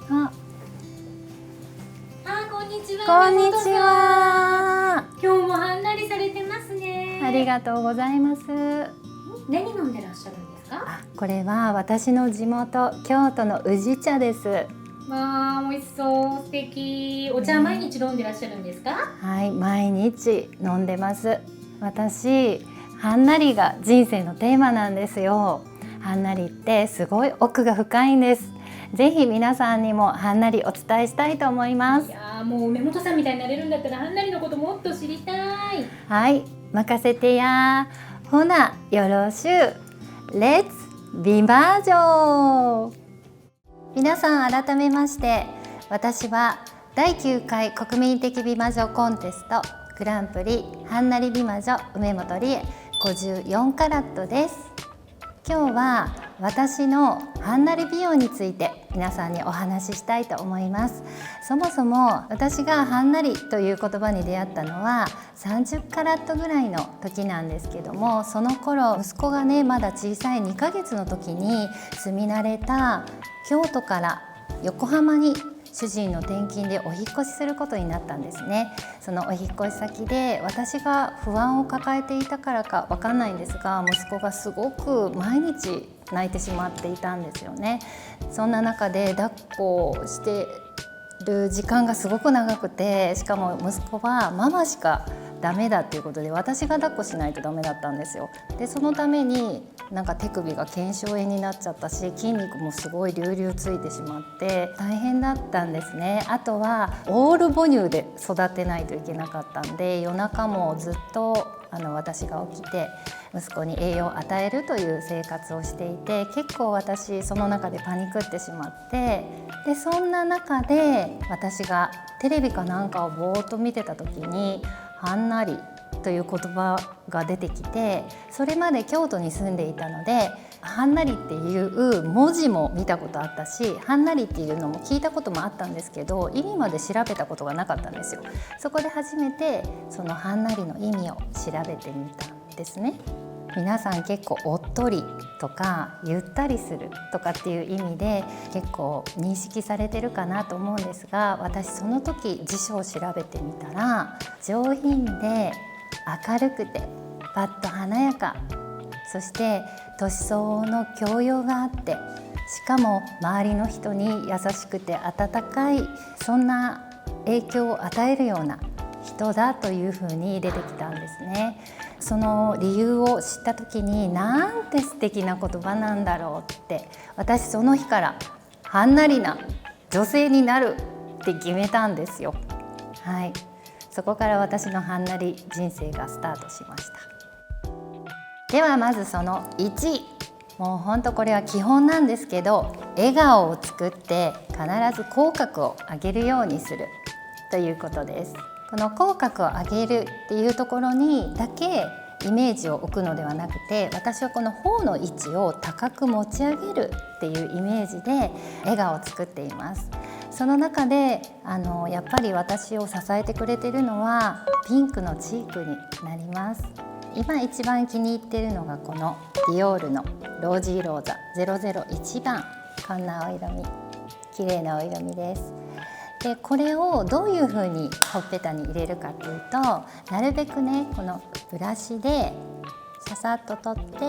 あ、こんにちは。こんにちは。今日もはんなりされてますね。ありがとうございます。何飲んでらっしゃるんですか？これは私の地元京都の宇治茶です。わあ、美味しそう、素敵。お茶毎日飲んでらっしゃるんですか？はい、毎日飲んでます。私、はんなりが人生のテーマなんですよ。はんなりってすごい奥が深いんです。ぜひ皆さんにもはんなりお伝えしたいと思います。いやー、もう梅本さんみたいになれるんだったらはんなりのこともっと知りたい。はい、任せてや。ほな、よろしゅう。レッツ美魔女。皆さん改めまして、私は第9回国民的美魔女コンテストグランプリはんなり美魔女梅本理恵54カラットです。今日は私のはんなり美容について皆さんにお話ししたいと思います。そもそも私がはんなりという言葉に出会ったのは30カラットぐらいの時なんですけども、その頃息子がねまだ小さい2ヶ月の時に住み慣れた京都から横浜に主人の転勤でお引越しすることになったんですね。そのお引越し先で私が不安を抱えていたからかわかんないんですが、息子がすごく毎日泣いてしまっていたんですよね。そんな中で抱っこをしてる時間がすごく長くて、しかも息子はママしかダメだっていうことで私が抱っこしないとダメだったんですよ。でそのためになんか手首が腱鞘炎になっちゃったし、筋肉もすごい隆々ついてしまって大変だったんですね。あとはオール母乳で育てないといけなかったんで、夜中もずっと私が起きて息子に栄養を与えるという生活をしていて、結構私その中でパニクってしまって、でそんな中で私がテレビかなんかをぼーっと見てた時にはんなりという言葉が出てきて、それまで京都に住んでいたのではんなりっていう文字も見たことあったし、はんなりっていうのも聞いたこともあったんですけど、意味まで調べたことがなかったんですよ。そこで初めてそのはんなりの意味を調べてみたんですね。皆さん結構おっとりとかゆったりするとかっていう意味で結構認識されてるかなと思うんですが、私その時辞書を調べてみたら、上品で明るくてパッと華やか、そして年相応の教養があって、しかも周りの人に優しくて温かい、そんな影響を与えるような人だというふうに出てきたんですね。その理由を知った時に、なんて素敵な言葉なんだろうって、私その日からはんなりな女性になるって決めたんですよ。はい、そこから私のはんなり人生がスタートしました。ではまずその1、もうほんとこれは基本なんですけど、笑顔を作って必ず口角を上げるようにするということです。この口角を上げるっていうところにだけイメージを置くのではなくて、私はこの頬の位置を高く持ち上げるっていうイメージで笑顔を作っています。その中でやっぱり私を支えてくれているのはピンクのチークになります。今一番気に入っているのがこのディオールのロージーローザ001番、こんなお色味、綺麗なお色味です。でこれをどういう風にほっぺたに入れるかというと、なるべくねこのブラシでささっと取って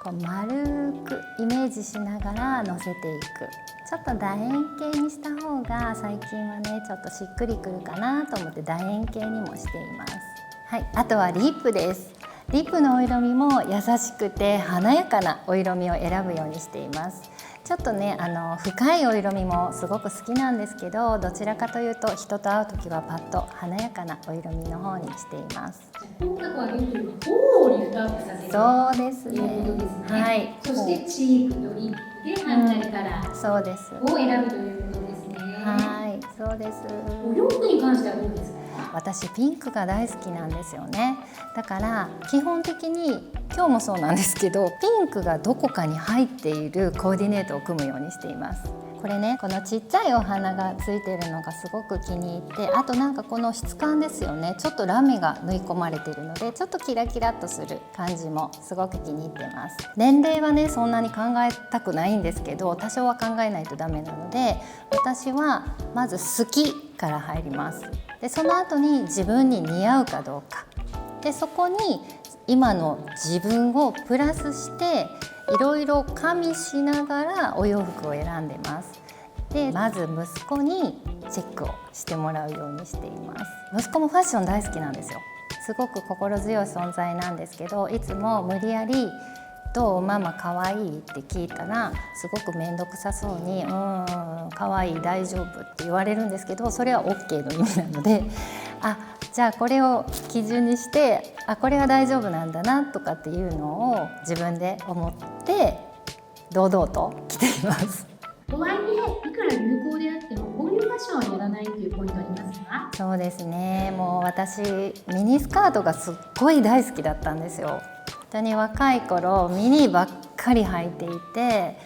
こう丸くイメージしながらのせていく。ちょっと楕円形にした方が最近はねちょっとしっくりくるかなと思って楕円形にもしています。はい、あとはリップです。リップのお色味も優しくて華やかなお色味を選ぶようにしています。ちょっとね深いお色味もすごく好きなんですけど、どちらかというと人と会う時はパッと華やかなお色味の方にしています。口角を上げるというか、頬をリフトアップさせるそうですね。ということですね。はい。そしてチークとリップではんなりカラーそうです。を選ぶということですね。はい、そうです。お洋服に関してはどうですか？私ピンクが大好きなんですよね。だから基本的に今日もそうなんですけど、ピンクがどこかに入っているコーディネートを組むようにしています。これね、このちっちゃいお花がついてるのがすごく気に入って、あとなんかこの質感ですよね。ちょっとラメが縫い込まれてるのでちょっとキラキラっとする感じもすごく気に入ってます。年齢はねそんなに考えたくないんですけど、多少は考えないとダメなので、私はまず好きから入ります。でその後に自分に似合うかどうかで、そこに今の自分をプラスしていろいろ加味しながらお洋服を選んでます。でまず息子にチェックをしてもらうようにしています。息子もファッション大好きなんですよ。すごく心強い存在なんですけど、いつも無理やりどうママ可愛いって聞いたらすごく面倒くさそうに可愛い大丈夫って言われるんですけど、それは OK の意味なので、じゃあこれを基準にしてこれは大丈夫なんだなとかっていうのを自分で思って堂々と着ています。とはいえいくら流行であってもこういうファッションはやらないというポイントありますか？そうですね、もう私ミニスカートがすっごい大好きだったんですよ。本当に若い頃ミニばっかり履いていて、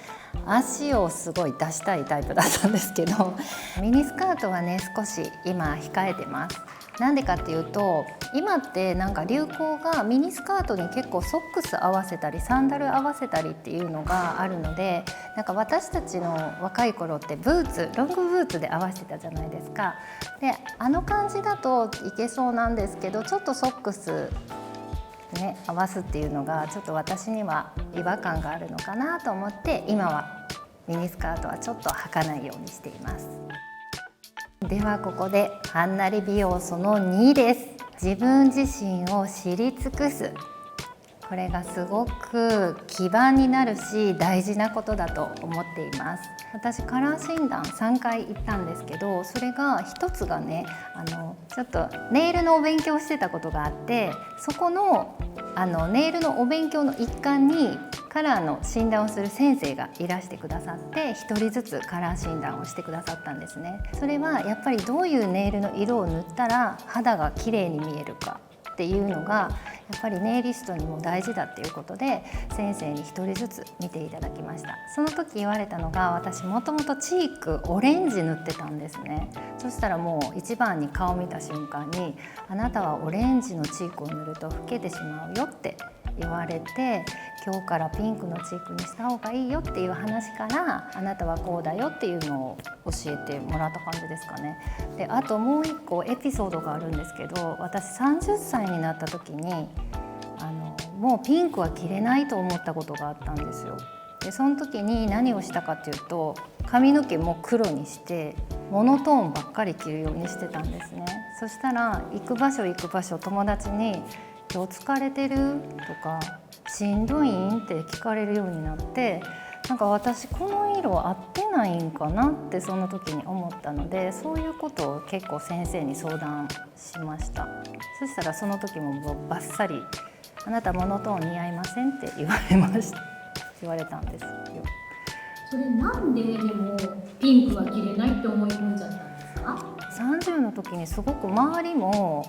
足をすごい出したいタイプだったんですけど、ミニスカートはね少し今控えてます。なんでかっていうと、今ってなんか流行がミニスカートに結構ソックス合わせたりサンダル合わせたりっていうのがあるので、なんか私たちの若い頃ってブーツ、ロングブーツで合わせてたじゃないですか。であの感じだといけそうなんですけど、ちょっとソックスね合わすっていうのがちょっと私には違和感があるのかなと思って、今はミニスカートはちょっと履かないようにしています。ではここではんなり美容その2です。自分自身を知り尽くす。これがすごく基盤になるし大事なことだと思っています。私カラー診断3回行ったんですけど、それが一つがね、ちょっとネイルのお勉強をしてたことがあって、そこのネイルのお勉強の一環にカラーの診断をする先生がいらしてくださって、1人ずつカラー診断をしてくださったんですね。それはやっぱりどういうネイルの色を塗ったら肌が綺麗に見えるかっていうのがやっぱりネイリストにも大事だっていうことで、先生に1人ずつ見ていただきました。その時言われたのが、私もともとチークオレンジ塗ってたんですね。そしたらもう一番に顔見た瞬間に、あなたはオレンジのチークを塗ると老けてしまうよって言われて、今日からピンクのチークにした方がいいよっていう話から、あなたはこうだよっていうのを教えてもらった感じですかね。であともう一個エピソードがあるんですけど、私30歳になった時にもうピンクは着れないと思ったことがあったんですよ。でその時に何をしたかっていうと、髪の毛も黒にしてモノトーンばっかり着るようにしてたんですね。そしたら行く場所友達に「今日疲れてる?」とか「しんどいん?」って聞かれるようになって、なんか私この色合ってないんかなってその時に思ったので、そういうことを結構先生に相談しました。そしたらその時もバッサリ「あなたモノトーン似合いません」って言われたんですよ。それなんでもピンクは着れないって思い込んじゃったんですか？30の時にすごく周りも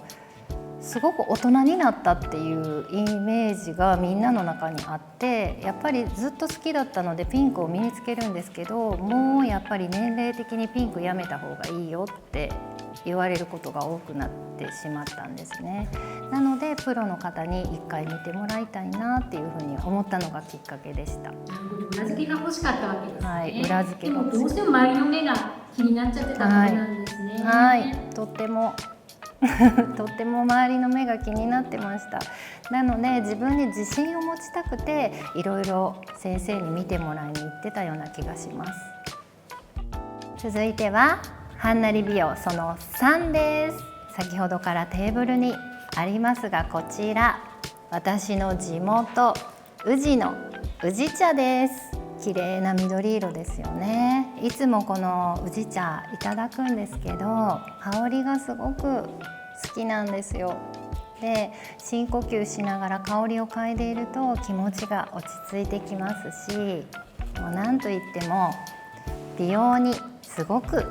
すごく大人になったっていうイメージがみんなの中にあって、やっぱりずっと好きだったのでピンクを身につけるんですけど、もうやっぱり年齢的にピンクやめた方がいいよって言われることが多くなってしまったんですね。なのでプロの方に一回見てもらいたいなっていうふうに思ったのがきっかけでした。裏付けが欲しかったわけですね。はい、裏付けが欲しい。でもどうしても周りの目が気になっちゃってたわけなんですね。はい、とってもとっても周りの目が気になってました。なので自分に自信を持ちたくて、いろいろ先生に見てもらいに行ってたような気がします。続いてははんなり美容その3です。先ほどからテーブルにありますが、こちら私の地元宇治の宇治茶です。綺麗な緑色ですよね。いつもこの宇治茶いただくんですけど、香りがすごく好きなんですよ。で深呼吸しながら香りを嗅いでいると気持ちが落ち着いてきますし、もう何といっても美容にすごく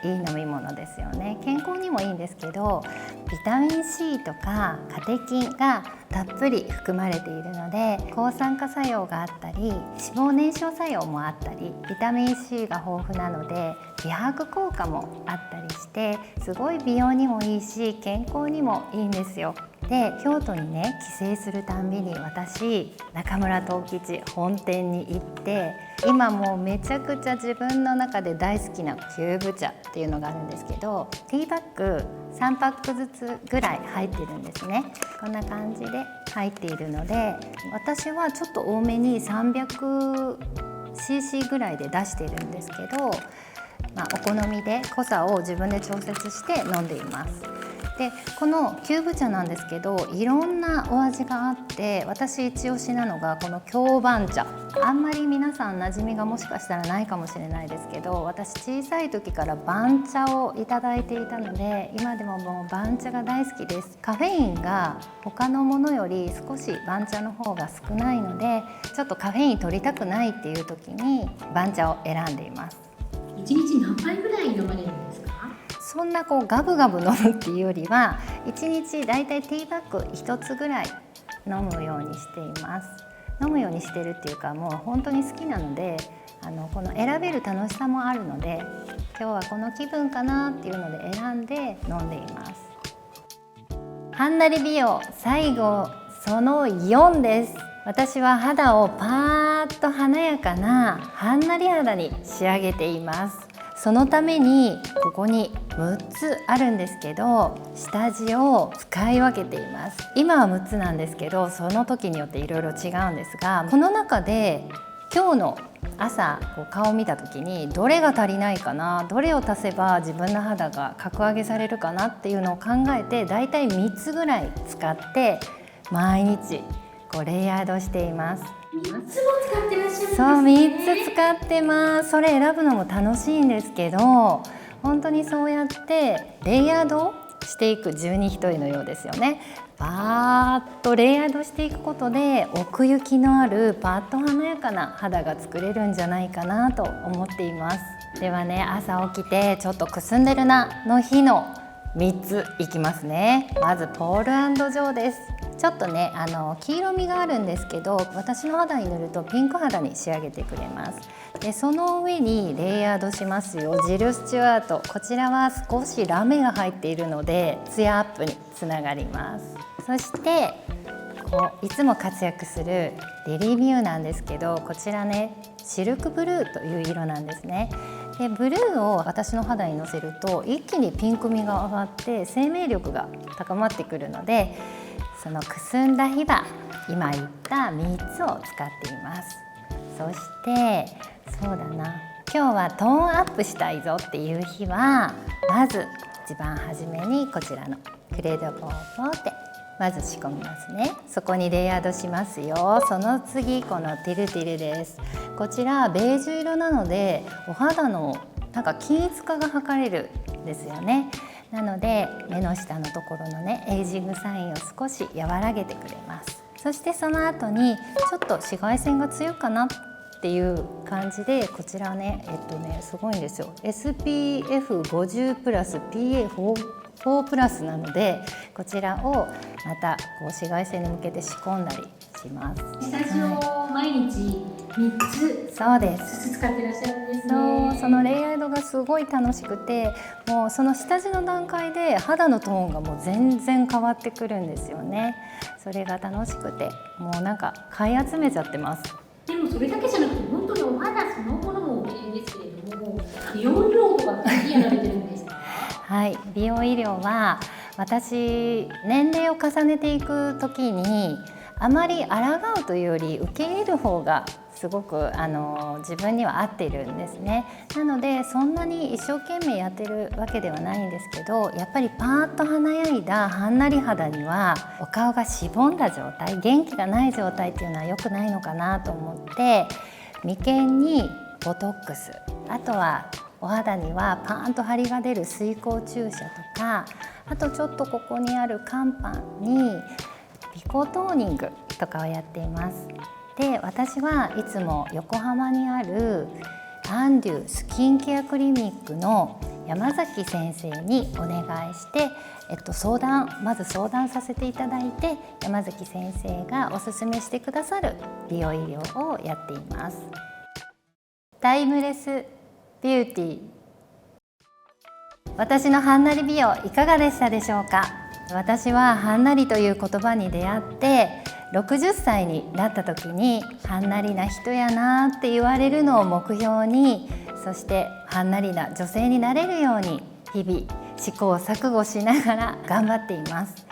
い飲み物ですよね。健康にもいいんですけど、ビタミン C とかカテキンがたっぷり含まれているので、抗酸化作用があったり脂肪燃焼作用もあったり、ビタミン C が豊富なので美白効果もあったりして、すごい美容にもいいし健康にもいいんですよ。で、京都にね帰省するたんびに私中村藤吉本店に行って、今もうめちゃくちゃ自分の中で大好きなキューブ茶っていうのがあるんですけど、ティーバッグ3パックずつぐらい入ってるんですね。こんな感じで入っているので、私はちょっと多めに 300cc ぐらいで出しているんですけど、お好みで濃さを自分で調節して飲んでいます。で、このキューブ茶なんですけど、いろんなお味があって、私一押しなのがこの京番茶。あんまり皆さん馴染みがもしかしたらないかもしれないですけど、私小さい時から番茶をいただいていたので、今でももう番茶が大好きです。カフェインが他のものより少し番茶の方が少ないので、ちょっとカフェイン取りたくないっていう時に番茶を選んでいます。1日何杯ぐらい飲まれるんですか？そんなガブガブ飲むっていうよりは、1日だいたいティーバッグ1つぐらい飲むようにしています。飲むようにしてるっていうか、もう本当に好きなので、この選べる楽しさもあるので、今日はこの気分かなっていうので選んで飲んでいます。はんなり美容最後その4です。私は肌をパーッと華やかなはんなり肌に仕上げています。そのためにここに6つあるんですけど、下地を使い分けています。今は6つなんですけど、その時によっていろいろ違うんですが、この中で今日の朝顔を見た時にどれが足りないかな、どれを足せば自分の肌が格上げされるかなっていうのを考えて、だいたい3つぐらい使って毎日レイヤードしています。3つも使ってらっしゃるんですね。そう、3つ使ってます。それ選ぶのも楽しいんですけど、本当にそうやってレイヤードしていく十二単のようですよね。バーッとレイヤードしていくことで奥行きのあるパッと華やかな肌が作れるんじゃないかなと思っています。ではね、朝起きてちょっとくすんでるなの日の3ついきますね。まずポール&ジョーです。ちょっとね黄色みがあるんですけど、私の肌に塗るとピンク肌に仕上げてくれます。でその上にレイヤードしますよ、ジル・スチュワート。こちらは少しラメが入っているのでツヤアップにつながります。そしていつも活躍するリリー・ミューなんですけど、こちらねシルクブルーという色なんですね。でブルーを私の肌にのせると一気にピンクみが上がって生命力が高まってくるので、そのくすんだ日は今言った3つを使っています。そしてそうだな、今日はトーンアップしたいぞっていう日は、まず一番初めにこちらのクレドポーポーってまず仕込みますね。そこにレイヤードしますよ。その次このティルティルです。こちらベージュ色なのでお肌の均一化が図れるんですよね。なので目の下のところのねエイジングサインを少し和らげてくれます。そしてその後にちょっと紫外線が強いかなっていう感じで、こちらねすごいんですよ。 SPF50 プラス PA4 プラスなので、こちらをまた紫外線に向けて仕込んだりします。下地を毎日3つそうですずつ使ってらっしゃるんですね。そのレイヤードがすごい楽しくて、もうその下地の段階で肌のトーンがもう全然変わってくるんですよね。それが楽しくて、もう買い集めちゃってます。でもそれだけじゃなくて、本当にお肌そのものもお綺麗ですけれども、美容医療とかってやられてるんですか？はい、美容医療は私年齢を重ねていく時にあまり抗うというより受け入れる方がすごく自分には合っているんですね。なのでそんなに一生懸命やってるわけではないんですけど、やっぱりパーッと華やいだはんなり肌にはお顔がしぼんだ状態、元気がない状態っていうのは良くないのかなと思って、眉間にボトックス、あとはお肌にはパーンと張りが出る水光注射とか、あとちょっとここにある肝斑に微光トーニングとかをやっています。で、私はいつも横浜にあるアンデュスキンケアクリニックの山崎先生にお願いして、まず相談させていただいて、山崎先生がおすすめしてくださる美容医療をやっています。タイムレスビューティー。私のはんなり美容いかがでしたでしょうか。私ははんなりという言葉に出会って60歳になった時にはんなりな人やなって言われるのを目標に、そしてはんなりな女性になれるように日々試行錯誤しながら頑張っています。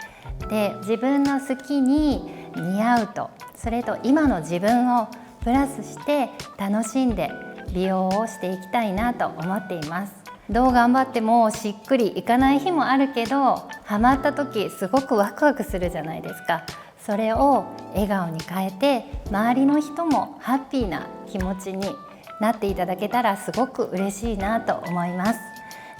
で、自分の好きに似合うと、それと今の自分をプラスして楽しんで美容をしていきたいなと思っています。どう頑張ってもしっくりいかない日もあるけど、ハマった時すごくワクワクするじゃないですか。それを笑顔に変えて、周りの人もハッピーな気持ちになっていただけたらすごく嬉しいなと思います。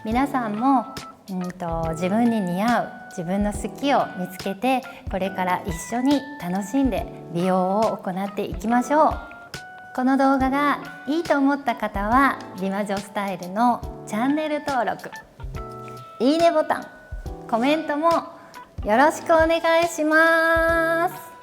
皆さんも自分に似合う自分の好きを見つけて、これから一緒に楽しんで美容を行っていきましょう。この動画がいいと思った方は美魔女スタイルのチャンネル登録、いいねボタン、コメントもよろしくお願いします。